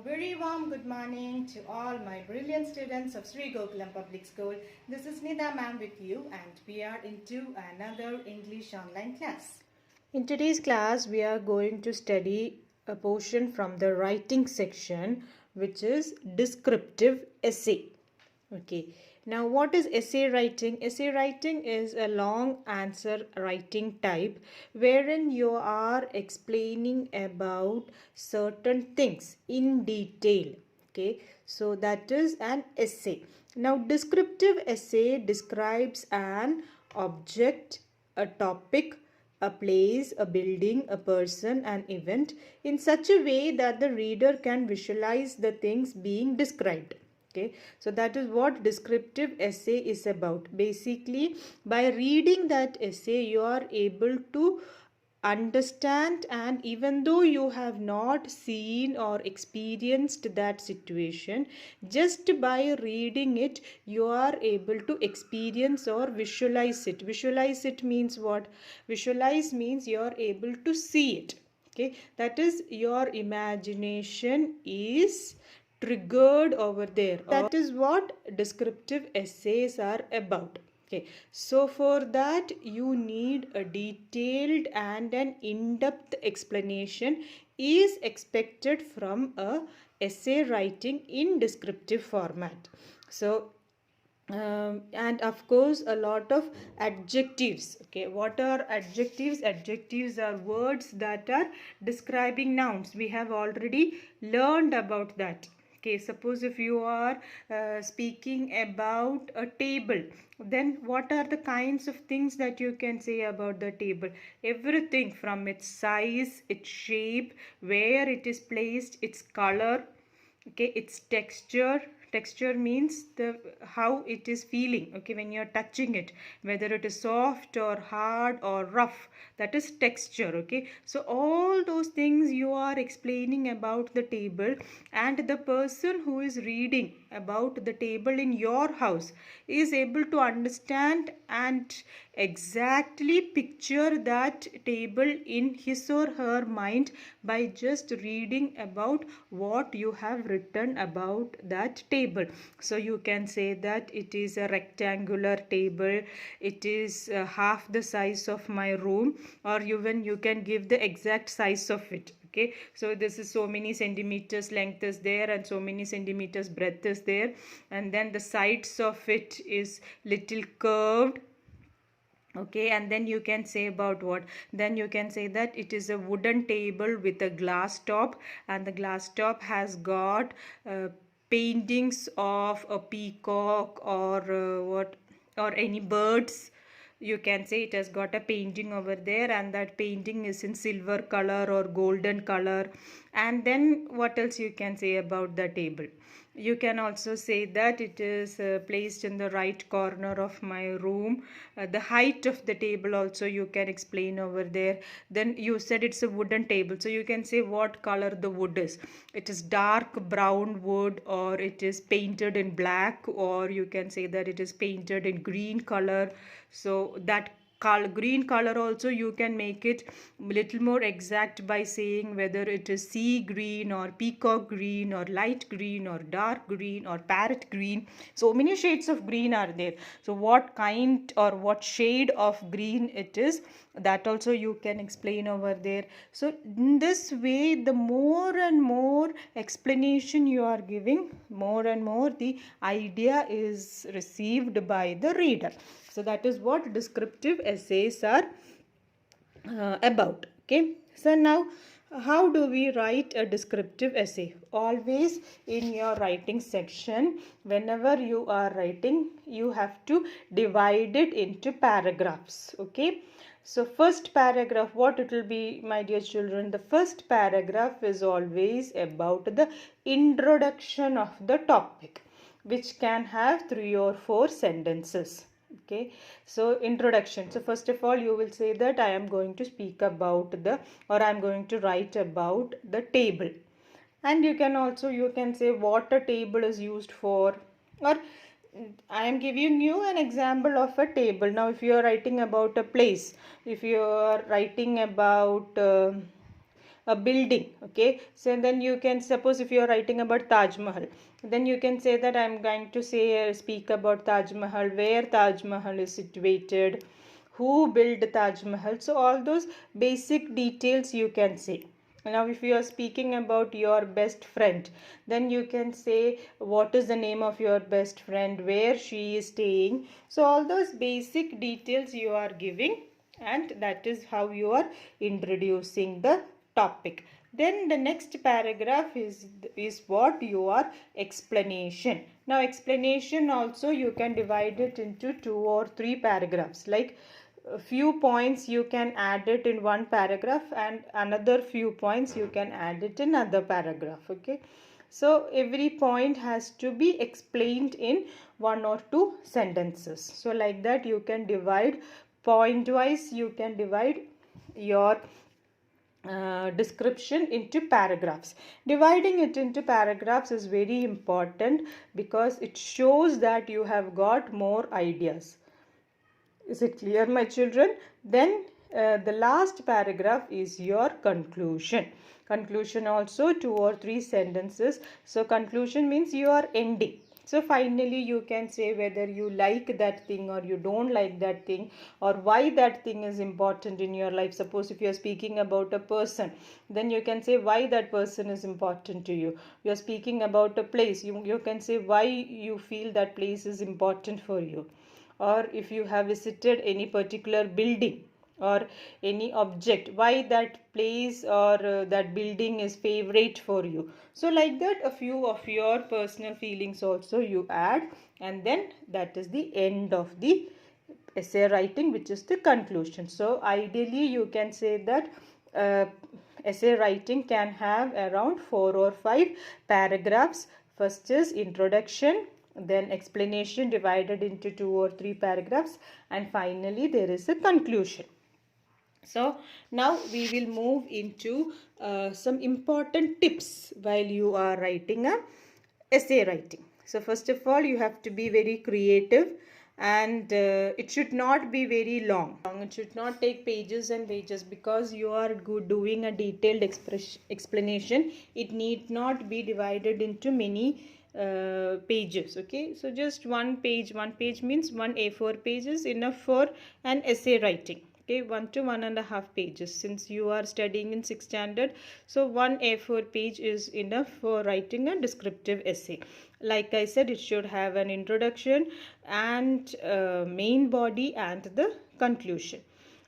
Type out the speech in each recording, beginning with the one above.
A very warm good morning to all my brilliant students of Sri Gokulam Public School. This is Nida ma'am with you and we are into another English online class. In today's class, we are going to study a portion from the writing section, which is descriptive essay. Okay, now what is essay writing? Essay writing is a long answer writing type wherein you are explaining about certain things in detail. Okay, so that is an essay. Now, descriptive essay describes an object, a topic, a place, a building, a person, an event in such a way that the reader can visualize the things being described. Okay, so that is what descriptive essay is about. Basically, by reading that essay, you are able to understand, and even though you have not seen or experienced that situation, just by reading it you are able to experience or visualize it. Visualize it means what? Visualize means you are able to see it. Okay, that is, your imagination is triggered over there. That is what descriptive essays are about. Okay, so for that you need a detailed and an in-depth explanation is expected from a essay writing in descriptive format. So and of course a lot of adjectives. Okay, what are adjectives? Adjectives are words that are describing nouns. We have already learned about that. Okay, suppose if you are speaking about a table, then what are the kinds of things that you can say about the table? Everything from its size, its shape, where it is placed, its color, okay, its texture. Texture means the how it is feeling, okay, when you're touching it, whether it is soft or hard or rough, that is texture. Okay, so all those things you are explaining about the table, and the person who is reading about the table in your house is able to understand and exactly picture that table in his or her mind by just reading about what you have written about that table. So you can say that it is a rectangular table, it is half the size of my room, or even you can give the exact size of it. Okay, so this is so many centimeters length is there and so many centimeters breadth is there, and then the sides of it is little curved. Okay, and then you can say about what? Then you can say that it is a wooden table with a glass top, and the glass top has got paintings of a peacock or what, or any birds. You can say it has got a painting over there, and that painting is in silver color or golden color. And then what else you can say about the table? You can also say that it is placed in the right corner of my room. The height of the table also you can explain over there. Then you said it's a wooden table, so you can say what color the wood is. It is dark brown wood, or it is painted in black, or you can say that it is painted in green color. So that green color also you can make it little more exact by saying whether it is sea green or peacock green or light green or dark green or parrot green. So many shades of green are there, so what kind or what shade of green it is, that also you can explain over there. So in this way, the more and more explanation you are giving, more and more the idea is received by the reader. So that is what descriptive essays are about. Okay, so now how do we write a descriptive essay? Always in your writing section, whenever you are writing, you have to divide it into paragraphs. Okay, so first paragraph, what it will be, my dear children? The first paragraph is always about the introduction of the topic, which can have 3 or 4 sentences. Okay, so introduction. So first of all you will say that I am going to speak about the, or I am going to write about the table. And you can also, you can say what a table is used for, or I am giving you an example of a table. Now if you are writing about a place, if you are writing about a building. Okay, so then you can, suppose if you are writing about Taj Mahal, then you can say that I'm going to say speak about Taj Mahal, where Taj Mahal is situated, who built Taj Mahal. So all those basic details you can say. Now if you are speaking about your best friend, then you can say what is the name of your best friend, where she is staying. So all those basic details you are giving, and that is how you are introducing the topic. Then the next paragraph is what your explanation. Now explanation also you can divide it into 2 or 3 paragraphs. Like a few points you can add it in one paragraph, and another few points you can add it in another paragraph. Okay, so every point has to be explained in 1 or 2 sentences. So like that you can divide point wise, you can divide your description into paragraphs. Dividing it into paragraphs is very important because it shows that you have got more ideas. Is it clear, my children? Then the last paragraph is your conclusion. Conclusion also 2 or 3 sentences. So conclusion means you are ending. So finally you can say whether you like that thing or you don't like that thing, or why that thing is important in your life. Suppose if you are speaking about a person, then you can say why that person is important to you. You are speaking about a place, you can say why you feel that place is important for you. Or if you have visited any particular building or any object, why that place or that building is favorite for you. So like that a few of your personal feelings also you add, and then that is the end of the essay writing, which is the conclusion. So ideally you can say that essay writing can have around 4 or 5 paragraphs. First is introduction, then explanation divided into 2 or 3 paragraphs, and finally there is a conclusion. So now we will move into some important tips while you are writing a essay writing. So first of all, you have to be very creative, and it should not be very long. It should not take pages and pages, because you are doing a detailed explanation. It need not be divided into many pages. Okay, so just one page means one A4 page is enough for an essay writing. Okay, 1 to 1.5 pages. Since you are studying in 6th standard, so one A4 page is enough for writing a descriptive essay. Like I said, it should have an introduction and main body and the conclusion.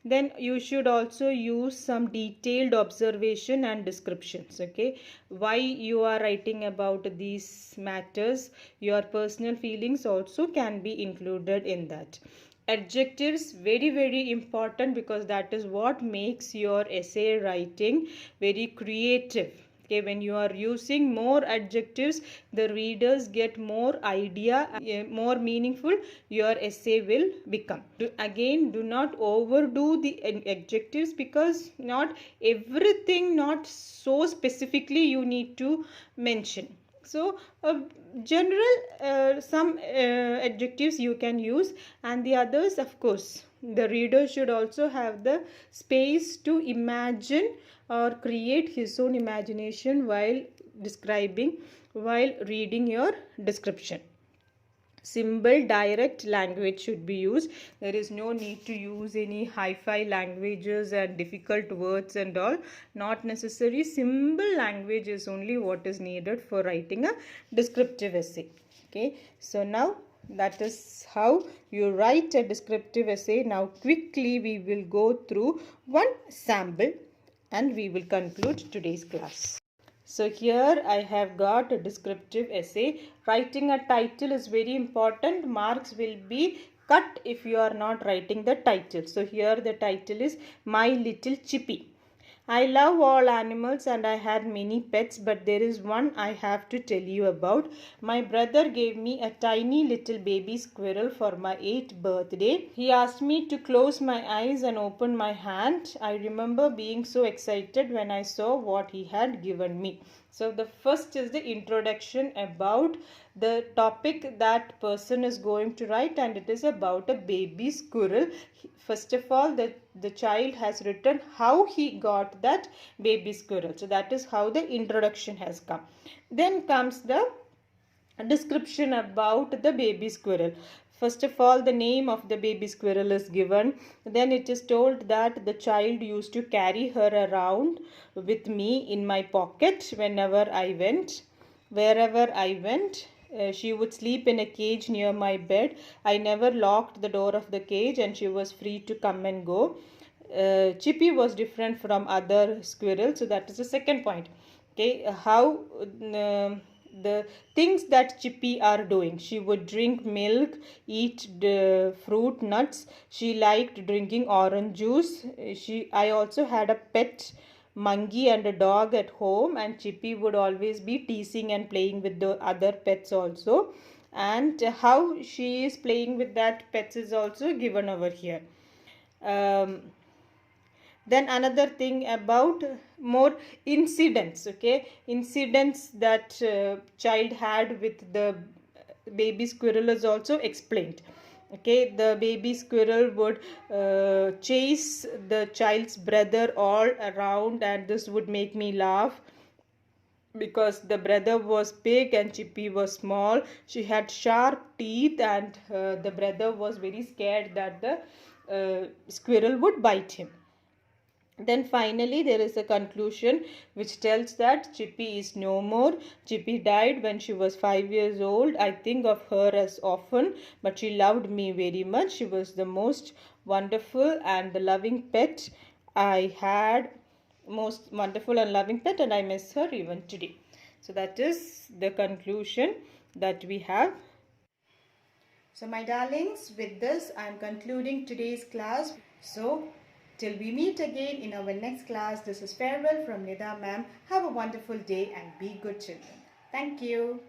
Then you should also use some detailed observation and descriptions. Okay, why you are writing about these matters, your personal feelings also can be included in that. Adjectives, very important, because that is what makes your essay writing very creative. Okay, when you are using more adjectives, the readers get more idea, more meaningful your essay will become. Again, do not overdo the adjectives, because not everything, not so specifically you need to mention. So general some adjectives you can use, and the others, of course, the reader should also have the space to imagine or create his own imagination while describing, while reading your description. Simple direct language should be used. There is no need to use any hi-fi languages and difficult words and all. Not necessary. Simple language is only what is needed for writing a descriptive essay. Okay, so now that is how you write a descriptive essay. Now quickly we will go through one sample and we will conclude today's class. So here I have got a descriptive essay. Writing a title is very important. Marks will be cut if you are not writing the title. So here the title is My Little Chippy. I love all animals and I had many pets, but there is one I have to tell you about. My brother gave me a tiny little baby squirrel for my 8th birthday. He asked me to close my eyes and open my hand. I remember being so excited when I saw what he had given me. So the first is the introduction about the topic that person is going to write, and it is about a baby squirrel. First of all, the child has written how he got that baby squirrel. So that is how the introduction has come. Then comes the description about the baby squirrel. First of all, the name of the baby squirrel is given. Then it is told that the child used to carry her around with me in my pocket whenever I went. Wherever I went, she would sleep in a cage near my bed. I never locked the door of the cage and she was free to come and go. Chippy was different from other squirrels. So that is the second point. Okay, how the things that Chippy are doing. She would drink milk, eat fruit, nuts. She liked drinking orange juice. I also had a pet monkey and a dog at home, and Chippy would always be teasing and playing with the other pets also. And how she is playing with that pets is also given over here. Then another thing about more incidents, okay, incidents that child had with the baby squirrel is also explained. Okay, the baby squirrel would chase the child's brother all around, and this would make me laugh because the brother was big and Chippy was small. She had sharp teeth, and the brother was very scared that the squirrel would bite him. Then finally there is a conclusion which tells that Chippy is no more. Chippy died when she was 5 years old. I think of her as often, but she loved me very much. She was the most wonderful and the loving pet I had. Most wonderful and loving pet, and I miss her even today. So that is the conclusion that we have. So my darlings, with this I am concluding today's class. So till we meet again in our next class, this is farewell from Nida ma'am. Have a wonderful day and be good children. Thank you.